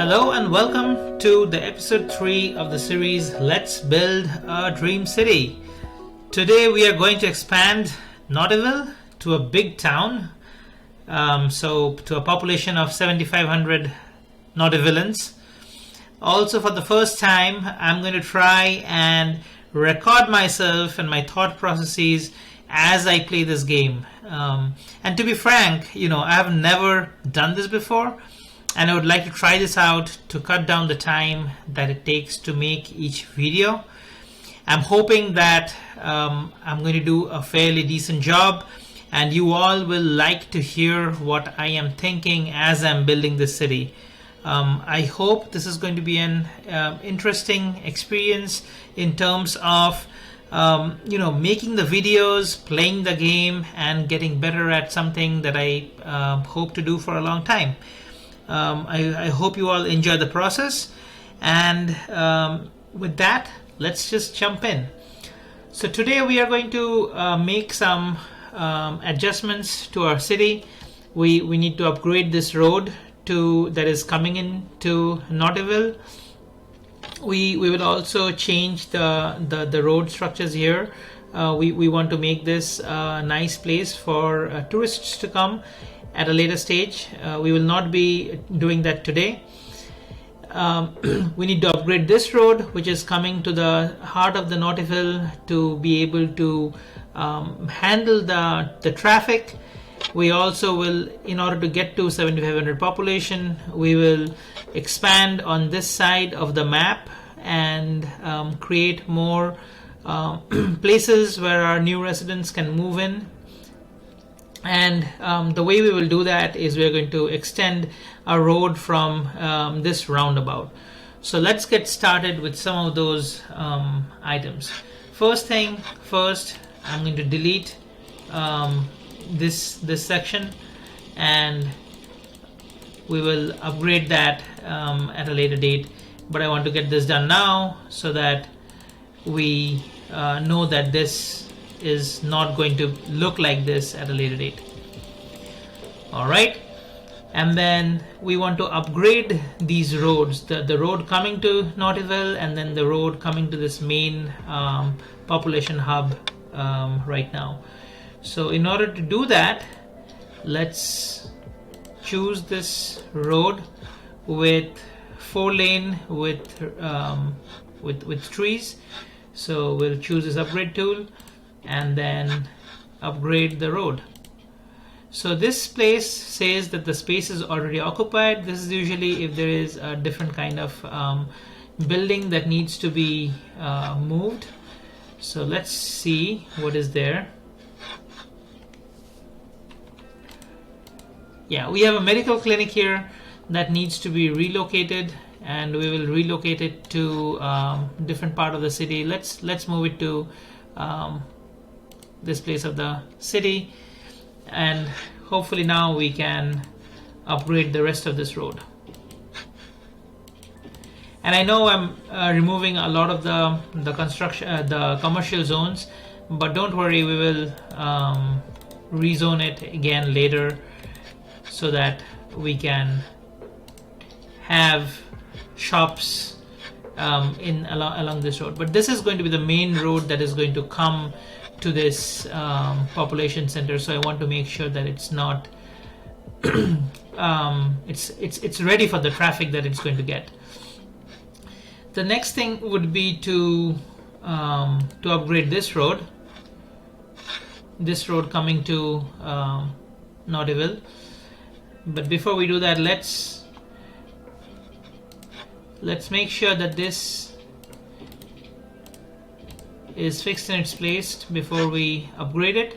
Hello and welcome to the episode 3 of the series Let's Build a Dream City. Today we are going to expand Knottyville to a big town, so to a population of 7,500 Knottyvilleans. Also, for the first time, I'm going to try and record myself and my thought processes as I play this game. And to be frank, I have never done this before, and I would like to try this out to cut down the time that it takes to make each video. I'm hoping that I'm going to do a fairly decent job, and you all will like to hear what I am thinking as I'm building this city. I hope this is going to be an interesting experience in terms of making the videos, playing the game, and getting better at something that I hope to do for a long time. I hope you all enjoy the process, and with that, let's just jump in. So today we are going to make some adjustments to our city. We need to upgrade this road that is coming into Knottyville. We will also change the road structures here. We want to make this a nice place for tourists to come at a later stage. We will not be doing that today. We need to upgrade this road, which is coming to the heart of the Knottyville, to be able to handle the traffic. We also will, in order to get to 7,500 population, we will expand on this side of the map and create more places where our new residents can move in. And the way we will do that is we're going to extend a road from this roundabout. So let's get started with some of those items. First thing first, I'm going to delete this section, and we will upgrade that at a later date. But I want to get this done now so that we know that this is not going to look like this at a later date. Alright, and then we want to upgrade these roads, the road coming to Knottyville and then the road coming to this main population hub right now. So in order to do that, let's choose this road with 4-lane with trees. So we'll choose this upgrade tool and then upgrade the road. So this place says that the space is already occupied. This is usually if there is a different kind of building that needs to be moved. So let's see what is there. Yeah, we have a medical clinic here that needs to be relocated, and we will relocate it to different part of the city. Let's move it to this place of the city, and hopefully now we can upgrade the rest of this road. And I know I'm removing a lot of the construction, the commercial zones, but don't worry, we will rezone it again later so that we can have shops along this road. But this is going to be the main road that is going to come to this population center, so I want to make sure that it's not it's ready for the traffic that it's going to get. The next thing would be to upgrade this road coming to Knottyville. But before we do that, let's make sure that this is fixed in its place before we upgrade it,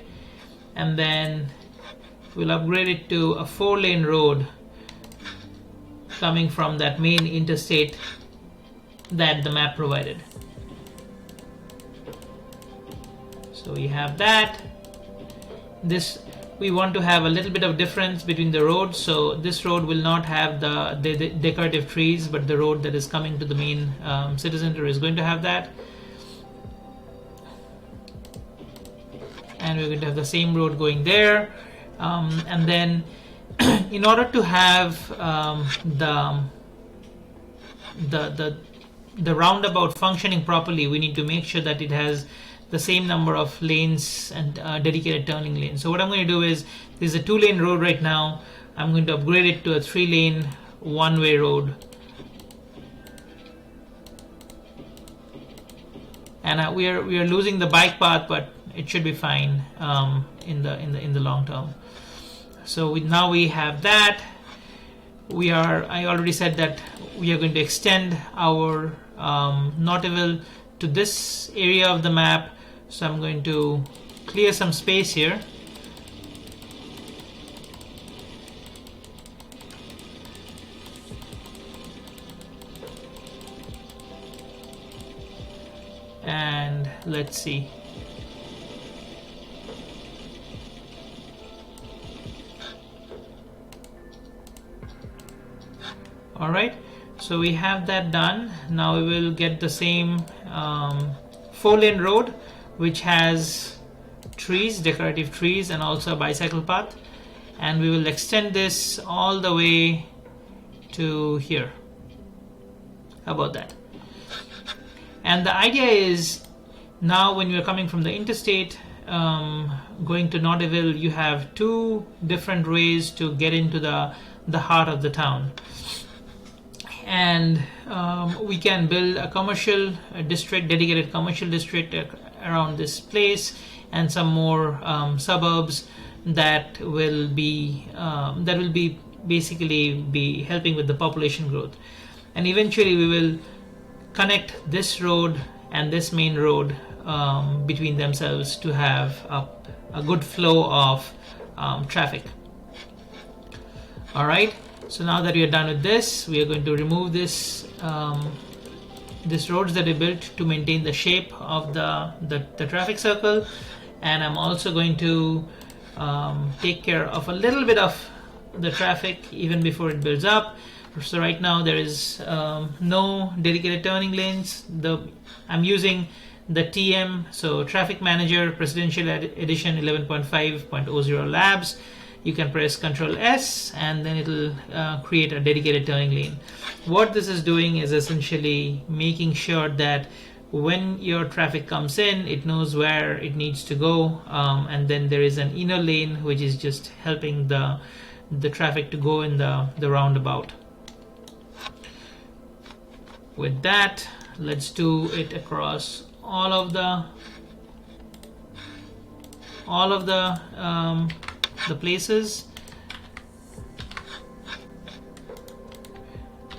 and then we'll upgrade it to a 4-lane road coming from that main interstate that the map provided. So we have that. We want to have a little bit of difference between the roads, so this road will not have the decorative trees, but the road that is coming to the main city center is going to have that. And we're going to have the same road going there, and then in order to have the roundabout functioning properly, we need to make sure that it has the same number of lanes and dedicated turning lanes. So what I'm going to do is, there's a 2-lane road right now. I'm going to upgrade it to a 3-lane one-way road, and we are losing the bike path, but it should be fine in the long term. So now we have that. I already said that we are going to extend our Knottyville to this area of the map. So I'm going to clear some space here. And let's see. Alright, so we have that done. Now we will get the same 4-lane road, which has trees, decorative trees, and also a bicycle path, and we will extend this all the way to here. How about that? And the idea is, now when you're coming from the interstate going to Knottyville, you have 2 different ways to get into the heart of the town. And we can build a commercial district, dedicated commercial district around this place, and some more suburbs that will be basically be helping with the population growth. And eventually we will connect this road and this main road between themselves to have a good flow of traffic. All right. So now that we are done with this, we are going to remove this roads that we built to maintain the shape of the traffic circle, and I'm also going to take care of a little bit of the traffic even before it builds up. So right now there is no dedicated turning lanes. I'm using the TM, so Traffic Manager Presidential Edition 11.5.00 Labs. You can press Ctrl S and then it'll create a dedicated turning lane. What this is doing is essentially making sure that when your traffic comes in, it knows where it needs to go, and then there is an inner lane which is just helping the traffic to go in the roundabout. With that, let's do it across all of the places.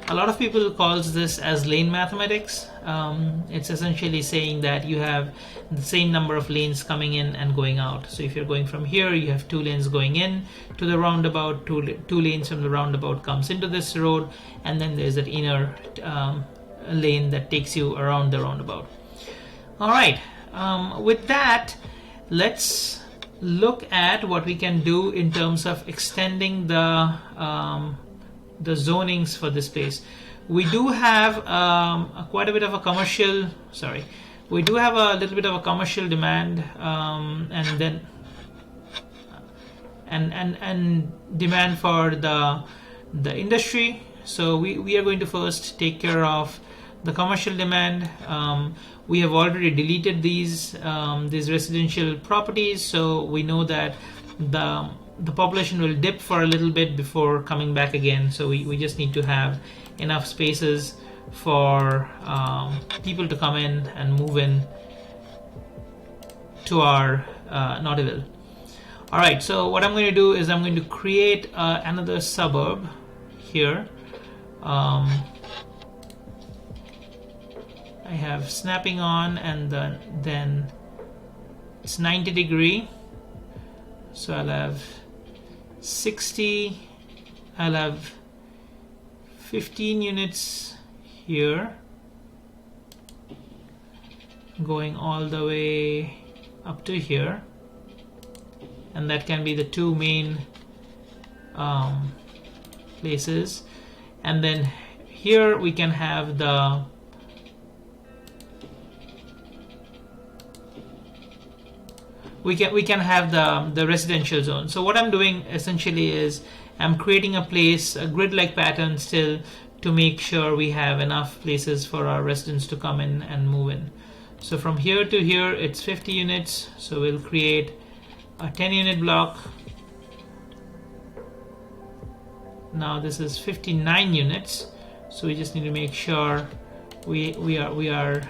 A lot of people calls this as lane mathematics. It's essentially saying that you have the same number of lanes coming in and going out. So if you're going from here, you have 2 lanes going in to the roundabout, two lanes from the roundabout comes into this road, and then there's that inner lane that takes you around the roundabout. All right, with that, let's look at what we can do in terms of extending the zonings for this place. We do have quite a bit of a commercial. We do have a little bit of a commercial demand, and then and demand for the industry. So we are going to first take care of the commercial demand. We have already deleted these residential properties, so we know that the population will dip for a little bit before coming back again. So we just need to have enough spaces for people to come in and move in to our Knottyville. All right, so what I'm going to do is I'm going to create another suburb here. I have snapping on, and then it's 90 degree, so I'll have 60, I'll have 15 units here going all the way up to here, and that can be the 2 main places. And then here we can have the residential zone. So what I'm doing essentially is I'm creating a place, a grid-like pattern still, to make sure we have enough places for our residents to come in and move in. So from here to here it's 50 units, so we'll create a 10 unit block. Now this is 59 units, so we just need to make sure we are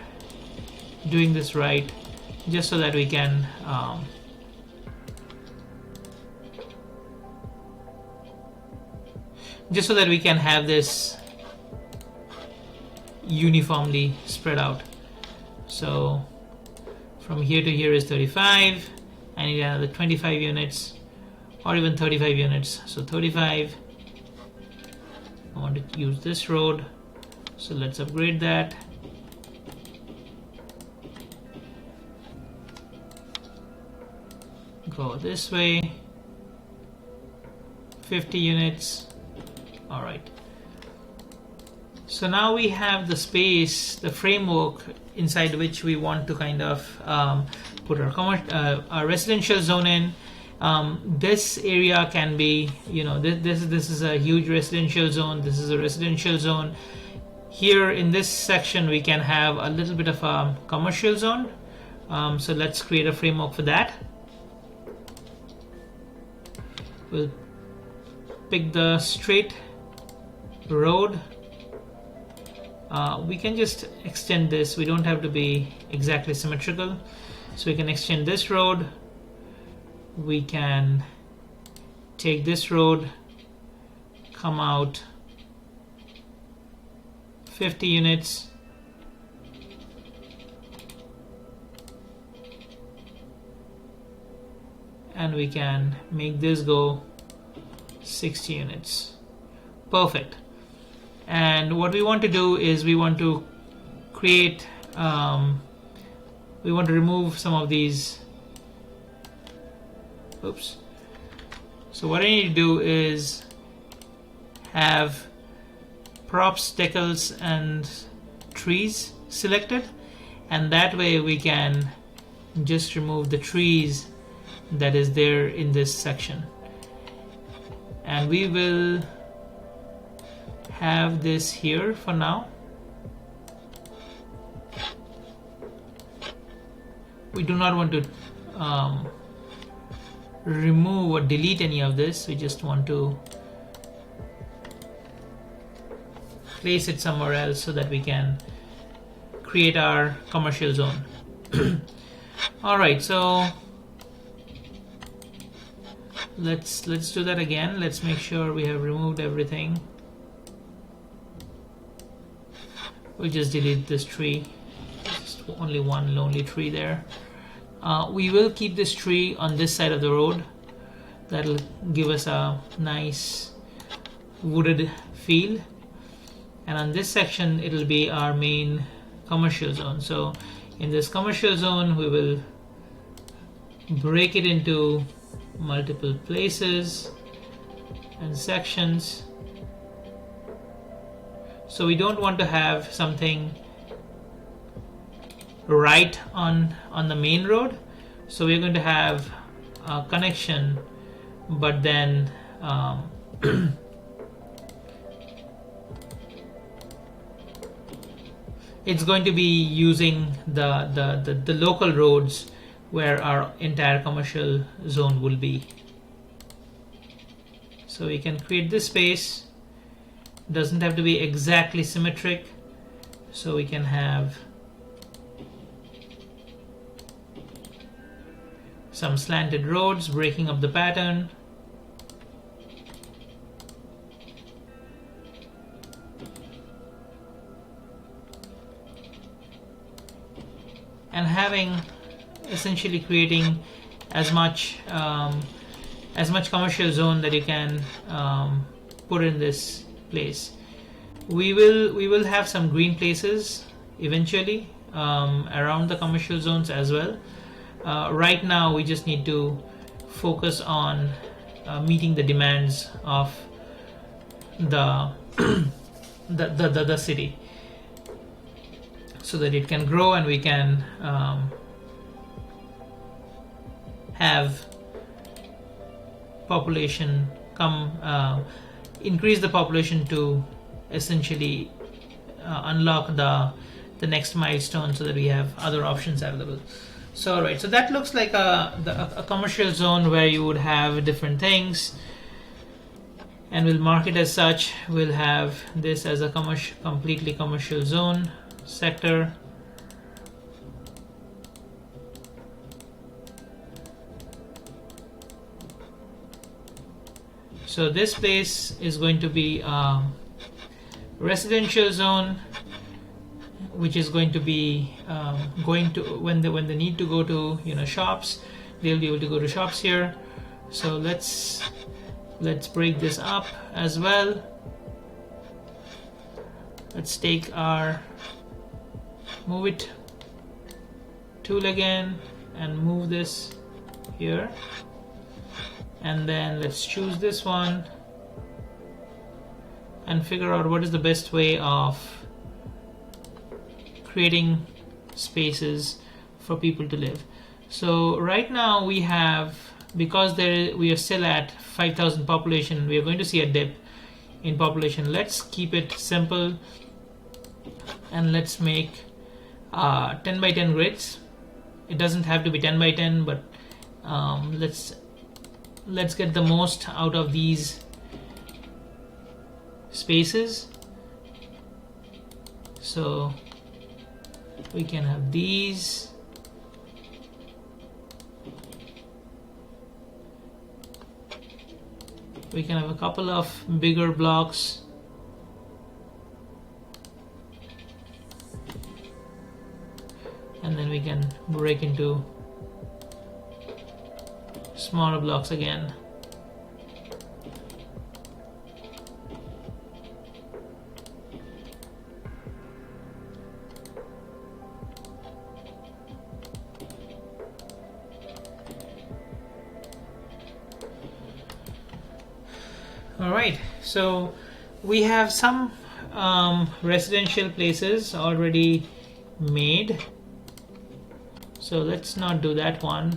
doing this right, just so that we can have this uniformly spread out. So from here to here is 35. I need another 25 units or even 35 units. So 35. I want to use this road, so let's upgrade that. Go this way. 50 units. All right. So now we have the space, the framework inside which we want to kind of put our residential zone in. This area can be, this is a huge residential zone. This is a residential zone. Here in this section we can have a little bit of a commercial zone. So let's create a framework for that. We'll pick the straight road. We can just extend this. We don't have to be exactly symmetrical, so we can extend this road. We can take this road, come out 50 units, and we can make this go 60 units. Perfect. And what we want to do is we want to create, we want to remove some of these. Oops. So what I need to do is have props, decals, and trees selected, and that way we can just remove the trees that is there in this section. And we will have this here for now. We do not want to remove or delete any of this. We just want to place it somewhere else so that we can create our commercial zone. Alright, so let's do that again. Let's make sure we have removed everything. We'll just delete this tree. Just only one lonely tree there. We will keep this tree on this side of the road. That'll give us a nice wooded feel. And on this section, it'll be our main commercial zone. So in this commercial zone, we will break it into multiple places and sections. So we don't want to have something right on the main road. So we're going to have a connection, but then it's going to be using the local roads where our entire commercial zone will be. So we can create this space. Doesn't have to be exactly symmetric, so we can have some slanted roads breaking up the pattern. And having essentially creating as much commercial zone that you can put in this place. We will have some green places eventually around the commercial zones as well. Right now we just need to focus on meeting the demands of the the city, so that it can grow and we can have population come, increase the population to essentially unlock the next milestone so that we have other options available. So alright, so that looks like a commercial zone where you would have different things, and we'll mark it as such. We'll have this as a completely commercial zone sector. So this place is going to be a residential zone, which is going to be going to when they need to go to shops, they'll be able to go to shops here. So let's break this up as well. Let's take our move it tool again and move this here, and then let's choose this one and figure out what is the best way of creating spaces for people to live. So right now we have, because we are still at 5,000 population, we are going to see a dip in population. Let's keep it simple and let's make 10 by 10 grids. It doesn't have to be 10 by 10, but let's get the most out of these spaces. So we can have these, we can have a couple of bigger blocks, and then we can break into smaller blocks again. Alright, so we have some residential places already made, so let's not do that one.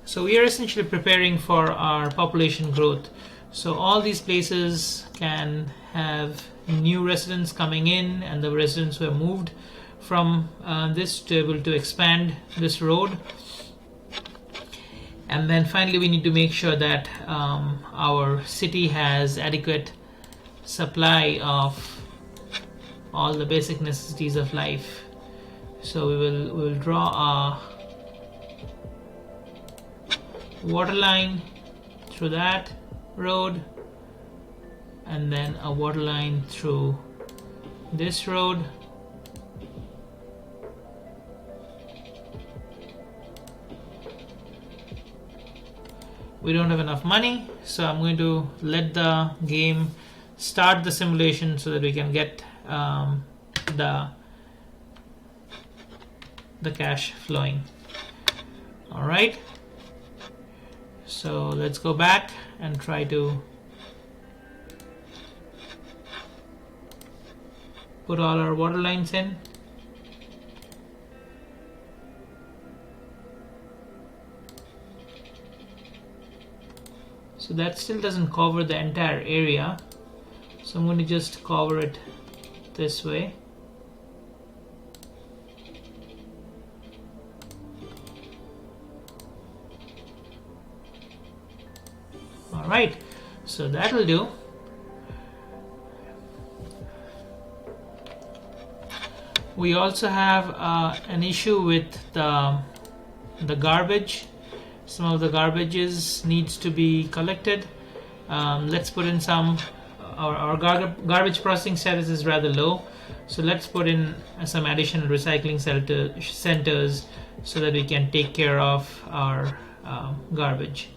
So we are essentially preparing for our population growth. So all these places can have new residents coming in, and the residents who have moved from this to be able to expand this road. And then finally we need to make sure that our city has adequate supply of all the basic necessities of life. So we will draw a water line through that road, and then a water line through this road. We don't have enough money, so I'm going to let the game start the simulation so that we can get the cash flowing. Alright, so let's go back and try to put all our water lines in. So that still doesn't cover the entire area, so I'm going to just cover it this way. Alright, so that will do. We also have an issue with the garbage. Some of the garbages needs to be collected. Let's put in some. Our garbage processing status is rather low, so let's put in some additional recycling centers so that we can take care of our garbage.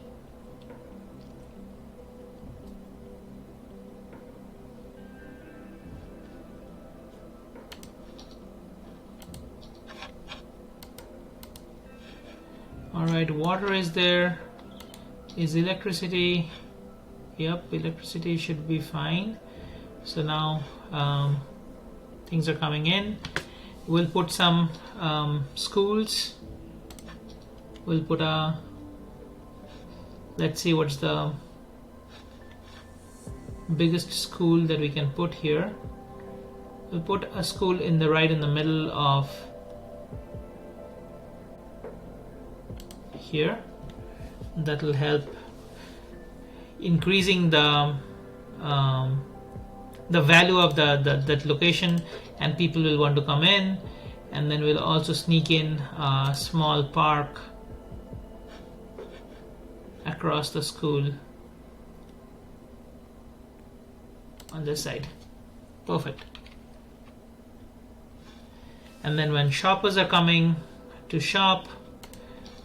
Alright, water is there. Is electricity? Yep, electricity should be fine. So now things are coming in. We'll put some schools. We'll put a Let's see what's the biggest school that we can put here. We'll put a school in the right in the middle of here. That will help increasing the value of that location, and people will want to come in. And then we'll also sneak in a small park across the school on this side. Perfect. And then when shoppers are coming to shop,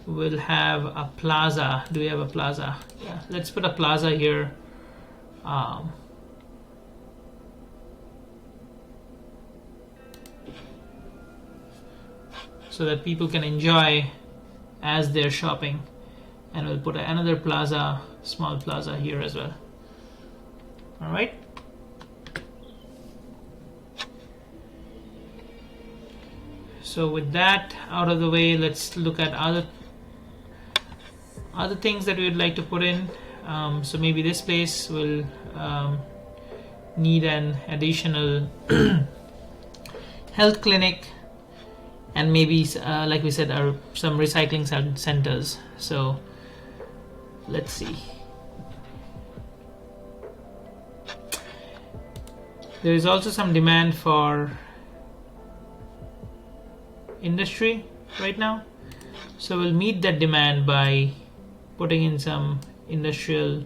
we'll have a plaza. Do we have a plaza? Yeah, let's put a plaza here. So that people can enjoy as they're shopping. And we'll put another plaza, small plaza here as well. All right. So with that out of the way, let's look at other things that we would like to put in. So maybe this place will need an additional health clinic, and maybe like we said, some recycling centers. So let's see. There is also some demand for industry right now, so we'll meet that demand by putting in some industrial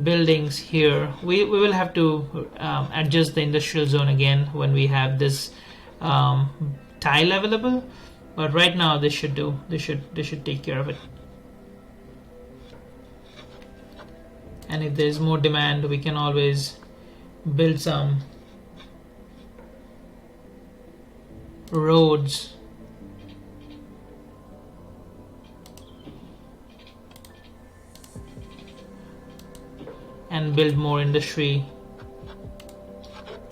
buildings here. We will have to adjust the industrial zone again when we have this tile available, but right now this should do. This should take care of it. And if there's more demand, we can always build some roads and build more industry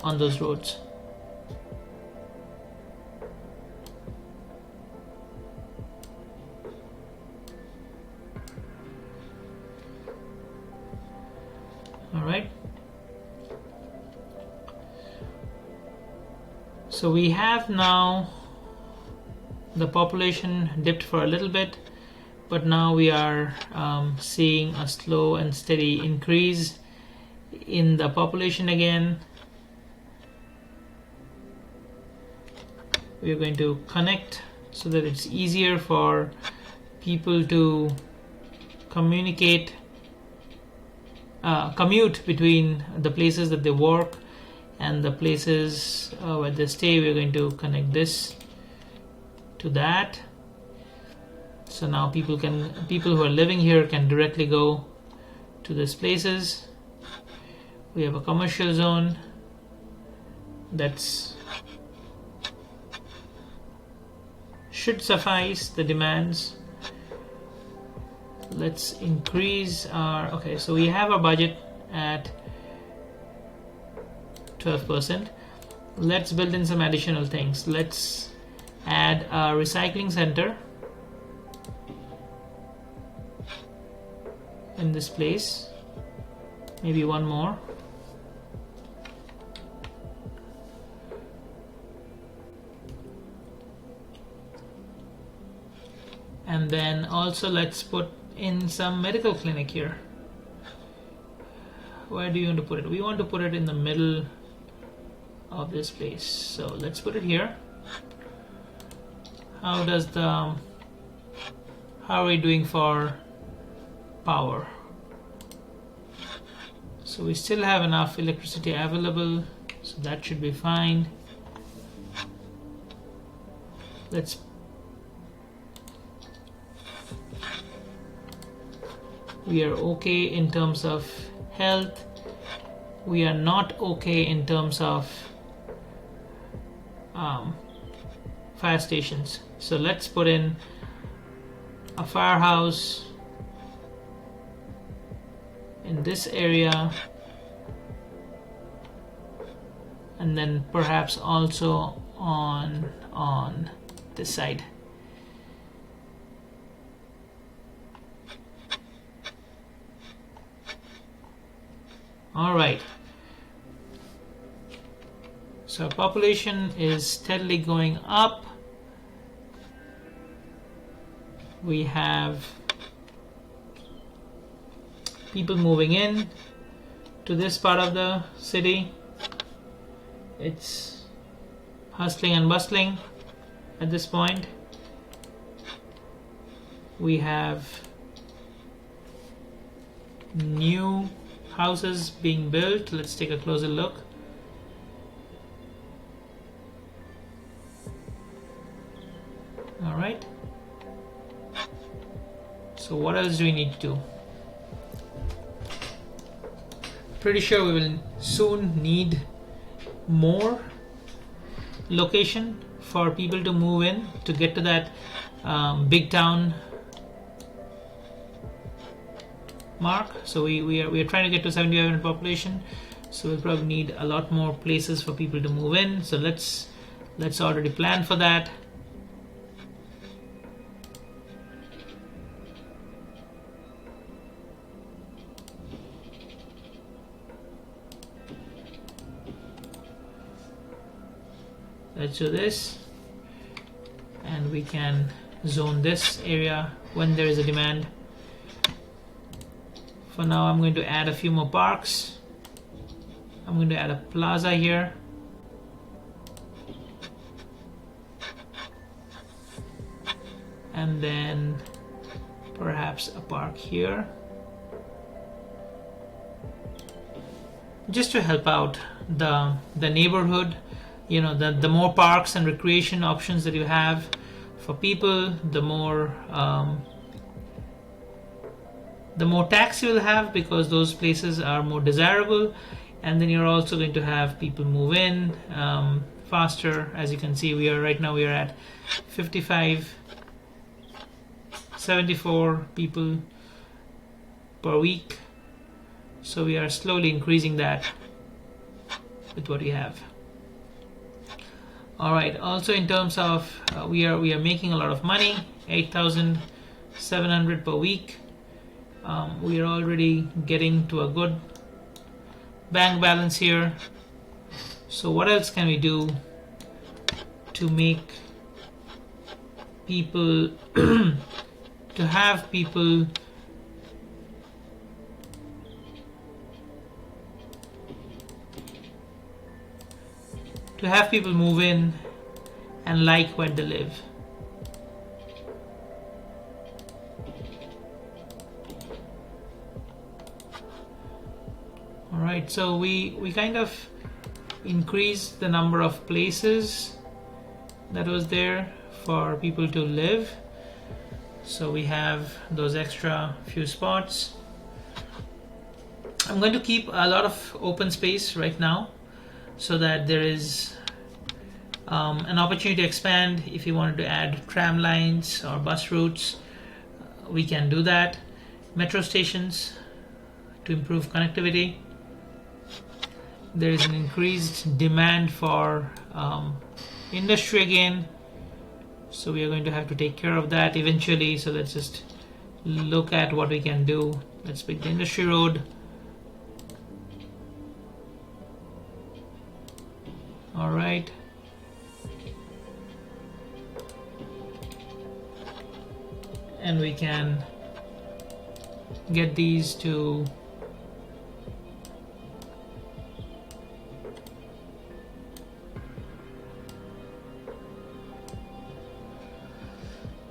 on those roads. All right. So we have now the population dipped for a little bit, but now we are seeing a slow and steady increase in the population again. We are going to connect so that it's easier for people to communicate, commute between the places that they work and the places where they stay. We're going to connect this to that. So now people who are living here can directly go to these places. We have a commercial zone that's should suffice the demands. Let's increase our, okay, so we have a budget at 12%. Let's build in some additional things. Let's add a recycling center in this place, maybe one more. And then also let's put in some medical clinic here. Where do you want to put it? We want to put it in the middle of this place. So let's put it here. How are we doing for power? So we still have enough electricity available, so that should be fine. We are okay in terms of health. We are not okay in terms of fire stations. So let's put in a firehouse in this area, and then perhaps also on this side. All right. So our population is steadily going up. We have people moving in to this part of the city. It's hustling and bustling at this point. We have new houses being built. Let's take a closer look. All right. So what else do we need to do? Pretty sure we will soon need more location for people to move in to get to that big town mark. So we are trying to get to 75 population, so we'll probably need a lot more places for people to move in. So let's already plan for that. Let's do this, and we can zone this area when there is a demand. For now, I'm going to add a few more parks. I'm going to add a plaza here. And then perhaps a park here. Just to help out the neighborhood. You know, the more parks and recreation options that you have for people, the more tax you will have, because those places are more desirable. And then you're also going to have people move in faster. As you can see, right now we are at 74 people per week. So we are slowly increasing that with what we have. All right. Also, in terms of we are making a lot of money, 8,700 per week. We are already getting to a good bank balance here. So what else can we do to make people to have people move in and like where they live? All right, so we kind of increased the number of places that was there for people to live. So we have those extra few spots. I'm going to keep a lot of open space right now, so that there is an opportunity to expand. If you wanted to add tram lines or bus routes, we can do that. Metro stations to improve connectivity. There is an increased demand for industry again, so we are going to have to take care of that eventually. So let's just look at what we can do. Let's pick the industry road. All right. And we can get these to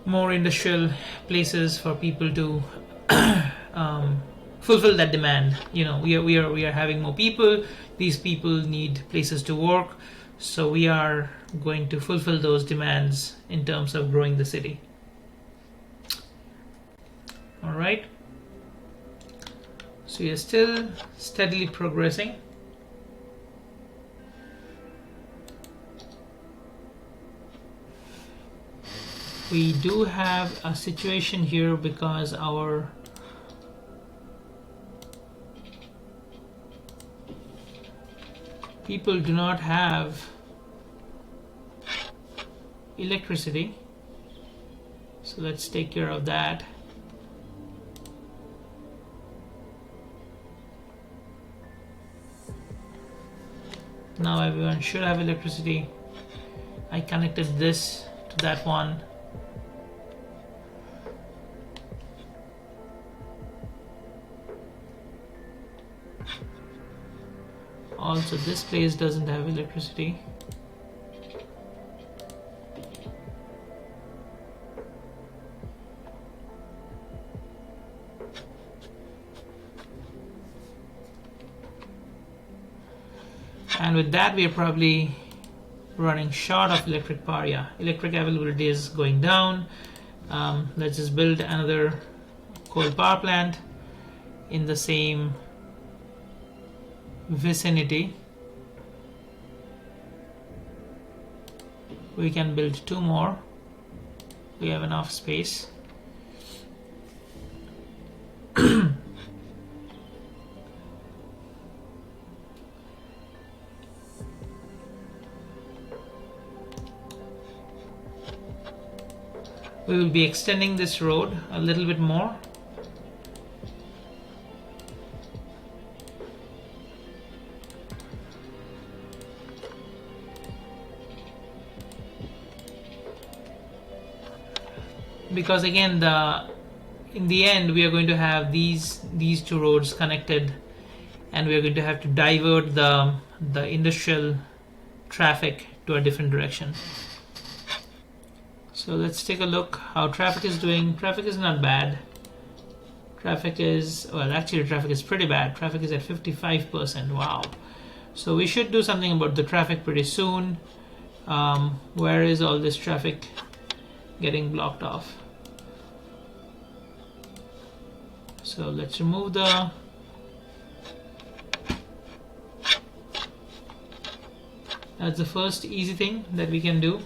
more industrial places for people to fulfill that demand. You know, we are having more people. These people need places to work, so we are going to fulfill those demands in terms of growing the city. All right. So we are still steadily progressing. We do have a situation here because our people do not have electricity. So let's take care of that. Now everyone should have electricity. I connected this to that one. Also, this place doesn't have electricity. And with that, we are probably running short of electric power. Yeah, electric availability is going down. Let's just build another coal power plant in the same vicinity. We can build 2 more. We have enough space. We will be extending this road a little bit more. Because again, in the end, we are going to have these 2 roads connected, and we are going to have to divert the industrial traffic to a different direction. So let's take a look how traffic is doing. Traffic is not bad. Traffic is, well, actually traffic is pretty bad. Traffic is at 55%. Wow. So we should do something about the traffic pretty soon. Where is all this traffic getting blocked off? So let's remove the that's the first easy thing that we can do.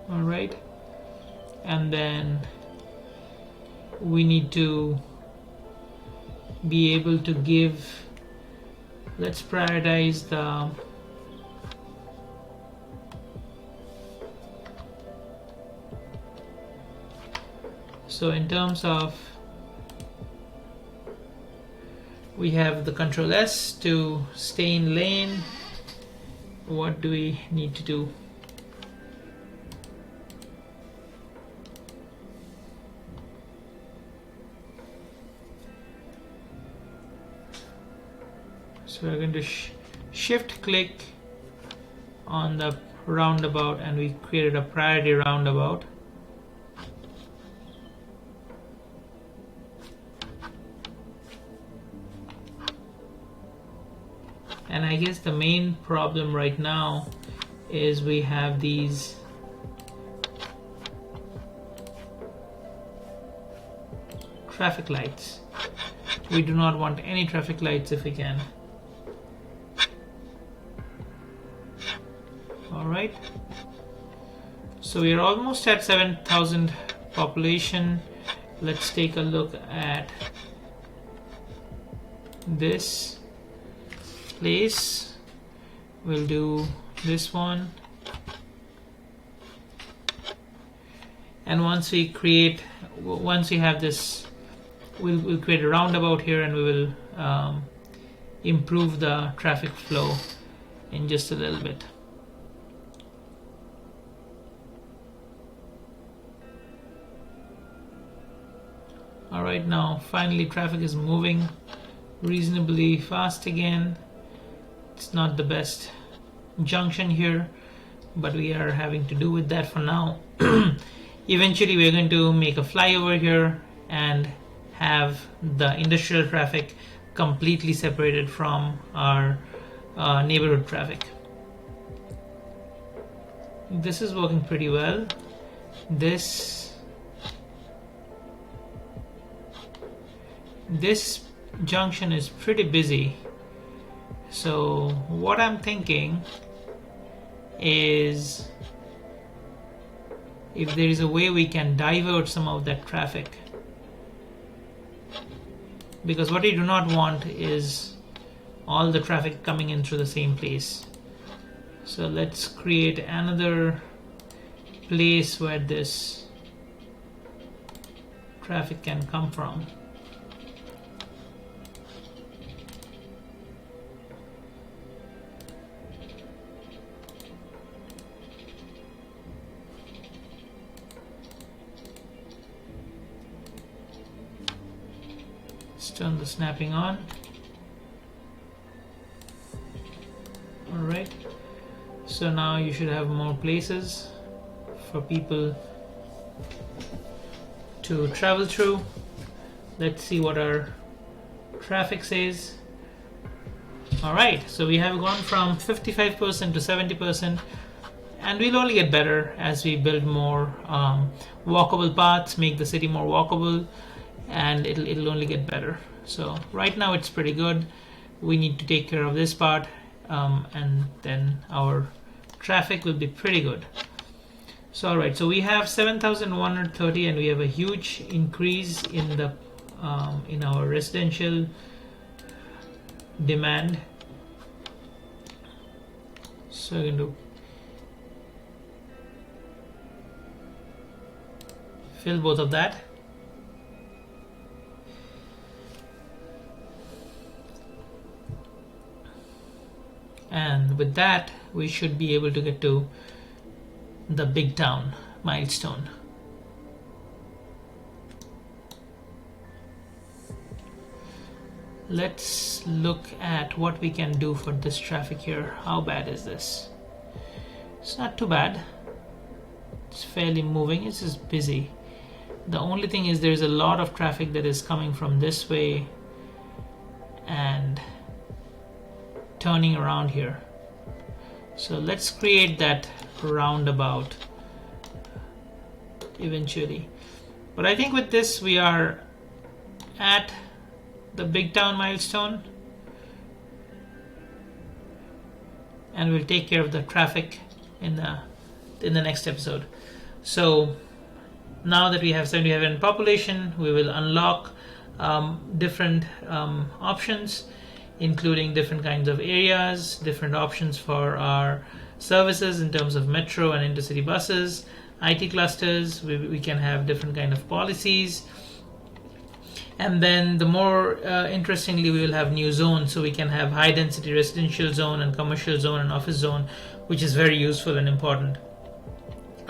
All right, and then we need to be able to give, let's prioritize the so in terms of, we have the Control S to stay in lane. What do we need to do? So we're going to shift click on the roundabout, and we created a priority roundabout. And I guess the main problem right now is we have these traffic lights. We do not want any traffic lights if we can. Alright, so we are almost at 7,000 population. Let's take a look at this place. We'll do this one, and once we have this, we'll create a roundabout here, and we will improve the traffic flow in just a little bit. Alright, now finally traffic is moving reasonably fast again. It's not the best junction here, but we are having to do with that for now. Eventually we're going to make a flyover here and have the industrial traffic completely separated from our neighborhood traffic. This is working pretty well. This junction is pretty busy, so what I'm thinking is if there is a way we can divert some of that traffic, because what we do not want is all the traffic coming in through the same place. So let's create another place where this traffic can come from. Let's turn the snapping on. Alright, so now you should have more places for people to travel through. Let's see what our traffic says. Alright, so we have gone from 55% to 70%, and we'll only get better as we build more walkable paths, make the city more walkable, and it'll only get better. So right now it's pretty good. We need to take care of this part, and then our traffic will be pretty good. So alright, so we have 7,130, and we have a huge increase in the in our residential demand. So we're going to fill both of that. And with that, we should be able to get to the big town milestone. Let's look at what we can do for this traffic here. How bad is this? It's not too bad. It's fairly moving. It's just busy. The only thing is there's a lot of traffic that is coming from this way and turning around here. So let's create that roundabout eventually. But I think with this we are at the big town milestone, and we'll take care of the traffic in the next episode. So now that we have 77 population, we will unlock different options, including different kinds of areas, different options for our services in terms of metro and intercity buses, IT clusters. We can have different kind of policies, and then the more interestingly, we will have new zones. So we can have high density residential zone and commercial zone and office zone, which is very useful and important.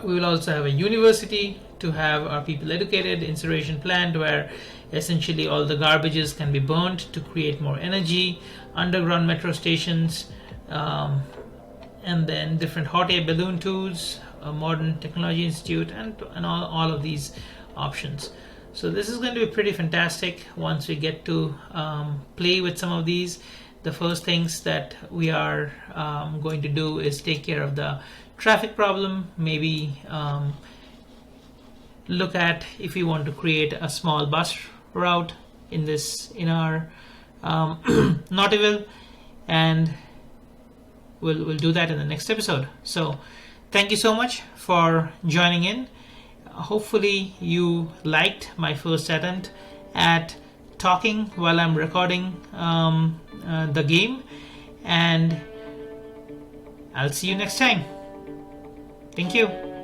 We will also have a university to have our people educated, incineration plant where essentially all the garbages can be burned to create more energy, underground metro stations, and then different hot air balloon tools, a modern technology institute, and all of these options. So this is going to be pretty fantastic once we get to play with some of these. The first things that we are going to do is take care of the traffic problem, maybe look at if we want to create a small bus route in our Knottyville, and we'll do that in the next episode. So thank you so much for joining in. Hopefully you liked my first attempt at talking while I'm recording the game, and I'll see you next time. Thank you.